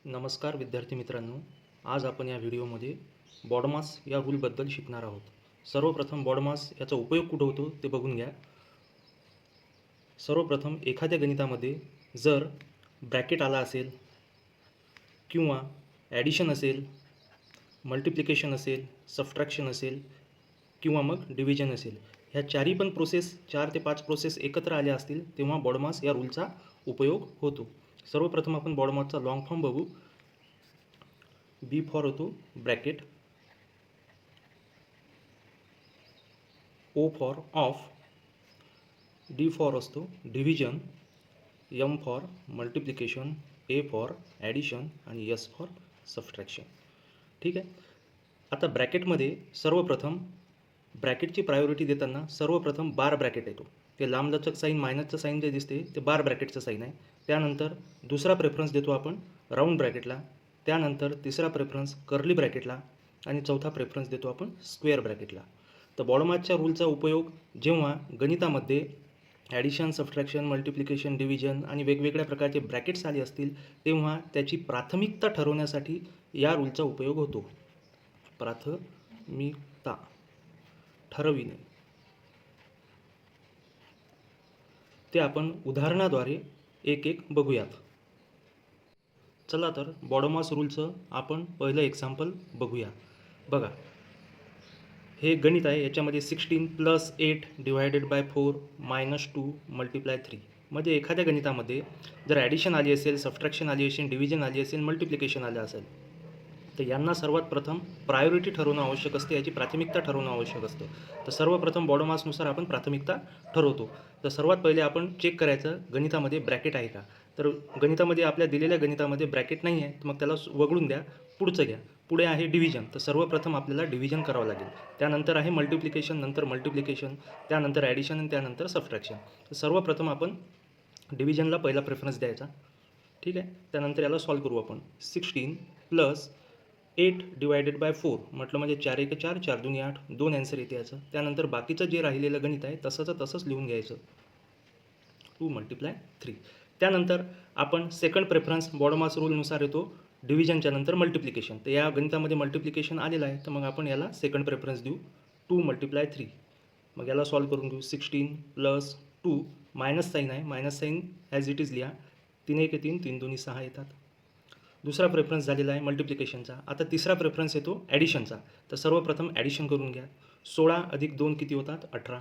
नमस्कार विद्यार्थी मित्रांनो, आज आपण या व्हिडिओमध्ये बॉडमास या रूलबद्दल शिकणार आहोत. सर्वप्रथम बॉडमास याचा उपयोग कुठं होतो ते बघून घ्या. सर्वप्रथम एखाद्या गणितामध्ये जर ब्रॅकेट आला असेल किंवा ॲडिशन असेल, मल्टिप्लिकेशन असेल, सबट्रॅक्शन असेल किंवा मग डिव्हिजन असेल, ह्या चारही पण प्रोसेस 4 ते 5 प्रोसेस एकत्र आल्या असतील तेव्हा बॉडमास या रूलचा उपयोग होतो. सर्वप्रथम आपण बॉडमासचा लॉंग फॉर्म बघू. बी फॉर होतो bracket, O for of, D for असतो division, M for multiplication, A for addition आणि एस फॉर सबट्रॅक्शन. ठीक आहे. आता ब्रॅकेटमध्ये सर्वप्रथम ब्रॅकेटची प्रायोरिटी देताना सर्वप्रथम बार ब्रॅकेट येतो. ते लांबलचक साईन मायनसचं साईन जे दिसते ते बार ब्रॅकेटचं साईन आहे. त्यानंतर दुसरा प्रेफरन्स देतो आपण राऊंड ब्रॅकेटला, त्यानंतर तिसरा प्रेफरन्स कर्ली ब्रॅकेटला आणि चौथा प्रेफरन्स देतो आपण स्क्वेअर ब्रॅकेटला. तर बॉडमासच्या रूलचा उपयोग जेव्हा गणितामध्ये ॲडिशन, सबट्रॅक्शन, मल्टिप्लिकेशन, डिव्हिजन आणि वेगवेगळ्या प्रकारचे ब्रॅकेट्स आले असतील तेव्हा त्याची प्राथमिकता ठरवण्यासाठी या रूलचा उपयोग होतो. प्राथमिकता ठरविणे ते आपण उदाहरणाद्वारे एक एक बघूयात. चला तर बॉडमास रूलचं आपण पहिलं एक्झाम्पल बघूया. बघा, हे गणित आहे. याच्यामध्ये 16 + 8 / 4 - 2 × 3. म्हणजे एखाद्या गणितामध्ये जर ॲडिशन आली असेल, सबट्रॅक्शन आली असेल, डिव्हिजन आली असेल, मल्टिप्लिकेशन आलं असेल तर यांना सर्वात प्रथम प्रायोरिटी ठरवणं आवश्यक असते, याची प्राथमिकता ठरवणं आवश्यक असतं. तर सर्वप्रथम बॉडमासनुसार आपण प्राथमिकता ठरवतो. तर सर्वात पहिले आपण चेक करायचं गणितामध्ये ब्रॅकेट आहे का. तर गणितामध्ये आपल्या दिलेल्या गणितामध्ये ब्रॅकेट नाही आहे तर मग त्याला वगळून द्या, पुढचं घ्या. पुढे आहे डिव्हिजन, तर सर्वप्रथम आपल्याला डिव्हिजन करावं लागेल. त्यानंतर आहे मल्टिप्लिकेशन, नंतर मल्टिप्लिकेशन, त्यानंतर ॲडिशन आणि त्यानंतर सबट्रॅक्शन. तर सर्वप्रथम आपण डिव्हिजनला पहिला प्रेफरन्स द्यायचा. ठीक आहे. त्यानंतर याला सॉल्व करू आपण. 16 + 8 / 4 म्हटलं म्हणजे 4 × 1 = 4, 4 × 2 = 8, 2 ॲन्सर येते याचं. त्यानंतर बाकीचं जे राहिलेलं गणित आहे तसंच लिहून घ्यायचं, 2 × 3. त्यानंतर आपण सेकंड प्रेफरन्स बॉडमास रूलनुसार येतो डिव्हिजनच्या नंतर मल्टिप्लिकेशन. तर या गणितामध्ये मल्टिप्लिकेशन आलेलं आहे तर मग आपण याला सेकंड प्रेफरन्स देऊ, 2 × 3. मग याला सॉल्व करून घेऊ. 16 + 2 मायनस साईन आहे, minus sign as it is लिहा. 3 × 1 = 3, 3 × 2 = 6 येतात. दुसरा प्रेफरन्स झालेला आहे मल्टिप्लिकेशनचा. आता तिसरा प्रेफरन्स येतो ॲडिशनचा. तर सर्वप्रथम ॲडिशन करून घ्या. 16 + 2 किती होतात? 18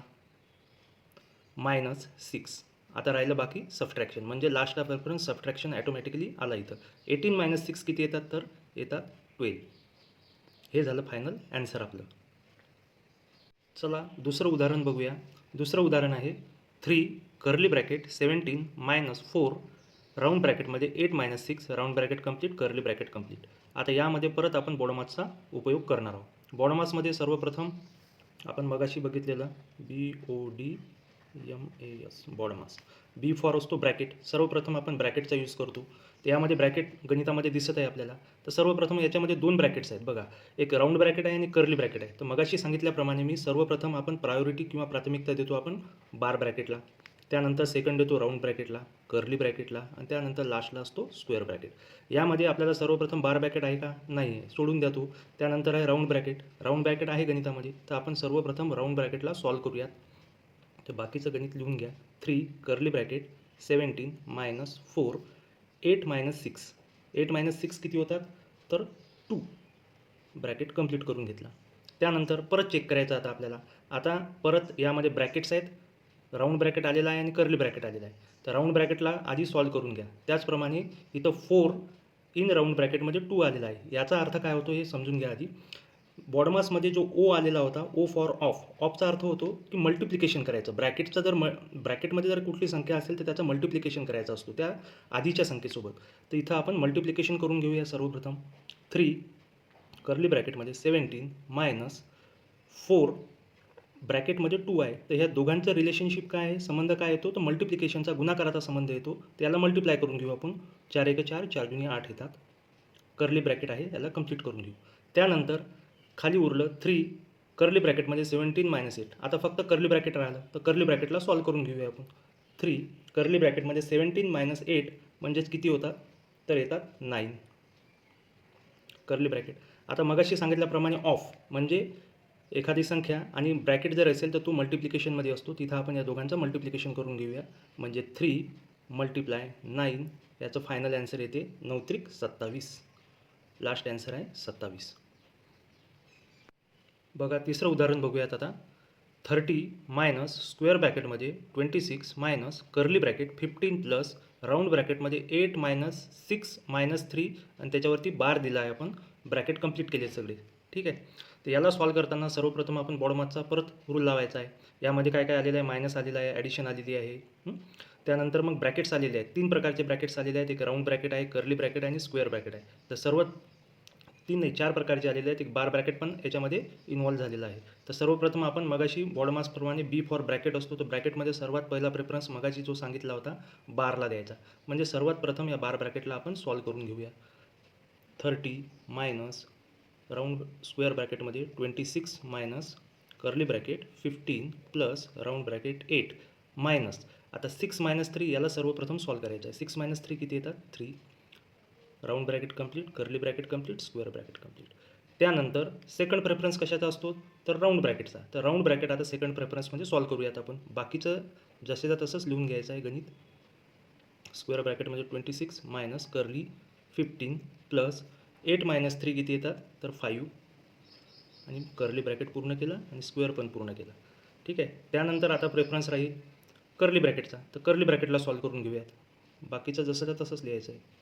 -6. आता राहिलं बाकी सबट्रॅक्शन, म्हणजे लास्टला प्रेफरन्स सबट्रॅक्शन ॲटोमॅटिकली आला इथं. 18 - 6 किती येतात? तर येतात 12. हे झालं फायनल ॲन्सर आपलं. चला दुसरं उदाहरण बघूया. दुसरं उदाहरण आहे 3 कर्ली ब्रॅकेट 17 - 4 राऊंड ब्रॅकेटमध्ये 8 - 6 round bracket complete, curly bracket complete. आता यामध्ये परत आपण बॉडमासचा उपयोग करणार आहोत. बॉडमासमध्ये सर्वप्रथम आपण मगाशी बघितलेलं BODMAS बॉडमास. बी फॉर असतो ब्रॅकेट. सर्वप्रथम आपण ब्रॅकेटचा यूज करतो. तर यामध्ये ब्रॅकेट गणितामध्ये दिसत आहे आपल्याला. तर सर्वप्रथम याच्यामध्ये 2 ब्रॅकेट्स आहेत बघा, एक राऊंड ब्रॅकेट आहे आणि कर्ली ब्रॅकेट आहे. तर मगाशी सांगितल्याप्रमाणे मी सर्वप्रथम आपण प्रायोरिटी किंवा प्राथमिकता देतो आपण बार ब्रॅकेटला, त्यानंतर सेकंड देतो राऊंड ब्रॅकेटला, कर्ली ब्रॅकेटला आणि त्यानंतर लास्टला असतो स्क्वेअर ब्रॅकेट. यामध्ये आपल्याला सर्वप्रथम बार ब्रॅकेट आहे का? नाही आहे, सोडून द्या तो. त्यानंतर आहे राऊंड ब्रॅकेट. राऊंड ब्रॅकेट आहे गणितामध्ये तर आपण सर्वप्रथम राऊंड ब्रॅकेटला सॉल्व करूयात. तर बाकीचं गणित लिहून घ्या. 3 कर्ली ब्रॅकेट 17 - 4 8 - 6. 8 - 6 किती होतात? तर 2. ब्रॅकेट कंप्लीट करून घेतला. त्यानंतर परत चेक करायचं आता आपल्याला. आता परत यामध्ये ब्रॅकेट्स आहेत, राऊंड ब्रॅकेट आलेला आहे आणि कर्ली ब्रॅकेट आलेला आहे. तर राऊंड ब्रॅकेटला आधी सॉल्व करून घ्या. त्याचप्रमाणे इथं 4 इन राऊंड ब्रॅकेटमध्ये 2 आलेला आहे. याचा अर्थ काय होतो हे समजून घ्या आधी. बॉडमासमध्ये जो ओ आलेला होता, ओ फॉर ऑफ, ऑफचा अर्थ होतो की मल्टिप्लिकेशन करायचं. ब्रॅकेटचा जर ब्रॅकेटमध्ये जर कुठली संख्या असेल तर त्याचं मल्टिप्लिकेशन करायचं असतो त्या आधीच्या संख्येसोबत. तर इथं आपण मल्टिप्लिकेशन करून घेऊया सर्वप्रथम. 3 कर्ली ब्रॅकेटमध्ये 17 - 4 ब्रॅकेटमध्ये 2 आहे. तर ह्या दोघांचं रिलेशनशिप काय आहे, संबंध काय येतो? तर मल्टिप्लिकेशनचा, गुणाकाराचा संबंध येतो. त्याला मल्टिप्लाय करून घेऊ आपण. 4 × 1 = 4, 4 × 2 = 8 येतात. कर्ली ब्रॅकेट आहे याला कंप्लीट करून घेऊ. त्यानंतर खाली उरलं 3 कर्ली ब्रॅकेटमध्ये 17 - 8. आता फक्त कर्ली ब्रॅकेट राहिलं तर कर्ली ब्रॅकेटला सॉल्व करून घेऊया आपण. 3 कर्ली ब्रॅकेटमध्ये 17 - 8 म्हणजेच किती होतात? तर येतात 9. Curly bracket. आता मगाशी सांगितल्याप्रमाणे ऑफ म्हणजे एखादी संख्या आणि ब्रॅकेट जर असेल तर तो मल्टिप्लिकेशनमध्ये असतो. तिथं आपण या दोघांचं मल्टिप्लिकेशन करून घेऊया. म्हणजे 3 मल्टिप्लाय 9 याचं फायनल ॲन्सर येते 9 त्रिक 27. लास्ट ॲन्सर आहे 27. बघा तिसरं उदाहरण बघूयात आता. 30 मायनस स्क्वेअर ब्रॅकेटमध्ये 26 minus curly bracket 15 plus round ब्रॅकेटमध्ये 8 मायनस 6 मायनस 3 आणि त्याच्यावरती बार दिला आहे. आपण ब्रॅकेट कंप्लीट केले सगळे. ठीक आहे. तर याला सॉल्व करताना सर्वप्रथम आपण बॉडमार्कचा परत रूल लावायचा आहे. यामध्ये काय काय आलेलं आहे, मायनस आलेलं आहे, ॲडिशन आलेली आहे. त्यानंतर मग ब्रॅकेट्स आलेले आहेत. 3 प्रकारचे ब्रॅकेट्स आलेले आहेत. एक राऊंड ब्रॅकेट आहे, कर्ली ब्रॅकेट आहे आणि स्क्वेअर ब्रॅकेट आहे. तर सर्व 4 प्रकारचे आलेले आहेत. एक बार ब्रॅकेट पण याच्यामध्ये इन्व्हॉल्व झालेला आहे. तर सर्वप्रथम आपण मगाशी बॉडमार्क्सप्रमाणे बी फॉर ब्रॅकेट असतो. तर ब्रॅकेटमध्ये सर्वात पहिला प्रेफरन्स मगाशी जो सांगितला होता बारला द्यायचा. म्हणजे सर्वात प्रथम या बार ब्रॅकेटला आपण सॉल्व करून घेऊया. 30 मायनस राऊंड स्क्वेअर ब्रॅकेटमध्ये 26 minus curly bracket 15 plus round bracket 8 minus आता 6 मायनस 3 याला सर्वप्रथम सॉल्व करायचं आहे. 6 मायनस 3 किती येतात 3. Round bracket complete, curly bracket complete, square bracket complete. त्यानंतर सेकंड प्रेफरन्स कशाचा असतो तर राऊंड ब्रॅकेटचा. तर राऊंड ब्रॅकेट आता सेकंड प्रेफरन्समध्ये सॉल्व करूयात आपण. बाकीचं जसेच्या तसंच लिहून घ्यायचं आहे गणित. स्क्वेअर ब्रॅकेटमध्ये 26 मायनस कर्ली 15 प्लस 8 मायनस 3 किती येतात तर 5 आणि कर्ली ब्रॅकेट पूर्ण केलं आणि स्क्वेअर पण पूर्ण केला. ठीक आहे. त्यानंतर आता प्रेफरन्स राहील कर्ली ब्रॅकेटचा. तर कर्ली ब्रॅकेटला सॉल्व करून घेऊयात. बाकीचं जसंच्या तसंच लिहायचं आहे.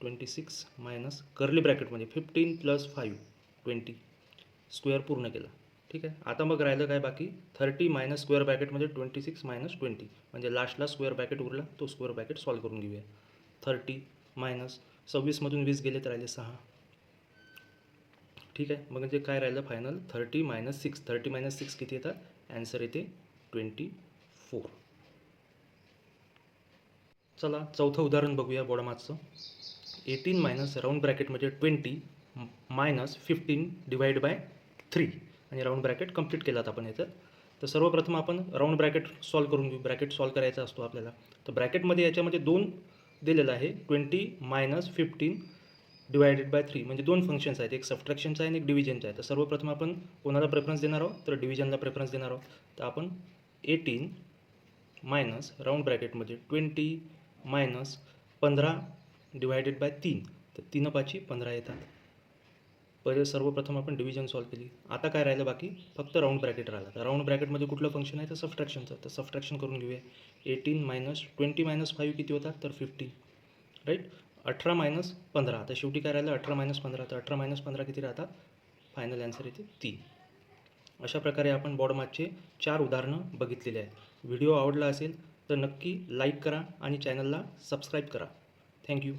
26 मायनस कर्ली ब्रॅकेटमध्ये 15 प्लस 5 20 स्क्वेअर पूर्ण केला. ठीक आहे. आता मग राहिलं काय बाकी 30 मायनस स्क्वेअर ब्रॅकेटमध्ये 26 मायनस 20 म्हणजे लास्टला स्क्वेअर ब्रॅकेट उरला. तो स्क्वेअर ब्रॅकेट सॉल्व करून घेऊया. 30 मायनस 26मधून 20 गेले तर राहिले 6. ठीक आहे. मग म्हणजे काय राहिलं फायनल 30 मायनस 6. 30 मायनस 6 किती येतात, ॲन्सर येते 24. चला चौथं उदाहरण बघूया बॉडमार्क्सचं. 18 मायनस राऊंड ब्रॅकेटमध्ये 20 मायनस 15 डिवाइड बाय 3 आणि राऊंड ब्रॅकेट कंप्लीट केलात आपण याचं. तर सर्वप्रथम आपण राऊंड ब्रॅकेट सॉल्व करून घेऊ. ब्रॅकेट सॉल्व करायचा असतो आपल्याला. तर ब्रॅकेटमध्ये याच्यामध्ये 2 दिलेलं आहे. 20 मायनस 15 डिवायडेड बाय 3 म्हणजे 2 फंक्शन्स आहेत. एक सबट्रॅक्शनचं आहे आणि एक डिव्हिजनचं आहे. तर सर्वप्रथम आपण कोणाला प्रेफरन्स देणार आहोत तर डिव्हिजनला प्रेफरन्स देणार आहोत. तर आपण 18 मायनस राऊंड ब्रॅकेटमध्ये 20 मायनस 15 डिवायडेड बाय 3 तर 3 पाची 15 येतात. पहिले सर्वप्रथम आपण डिव्हिजन सॉल्व केली. आता काय राहिलं बाकी फक्त राऊंड ब्रॅकेट राहिला. तर राऊंड ब्रॅकेटमध्ये कुठलं फंक्शन आहे तर सबट्रॅक्शनचं. तर सबट्रॅक्शन करून घेऊया. 18 मायनस 20 मायनस 5 किती होतात तर 15 राईट. 18 मायनस 15 आता शेवटी काय राहिलं 18 मायनस 15 तर 18 मायनस 15 किती राहतात, फायनल ॲन्सर येते 3. अशा प्रकारे आपण बॉडमार्कचे 4 उदाहरणं बघितलेली आहेत. व्हिडिओ आवडला असेल तर नक्की लाईक करा आणि चॅनलला सबस्क्राईब करा. थँक्यू.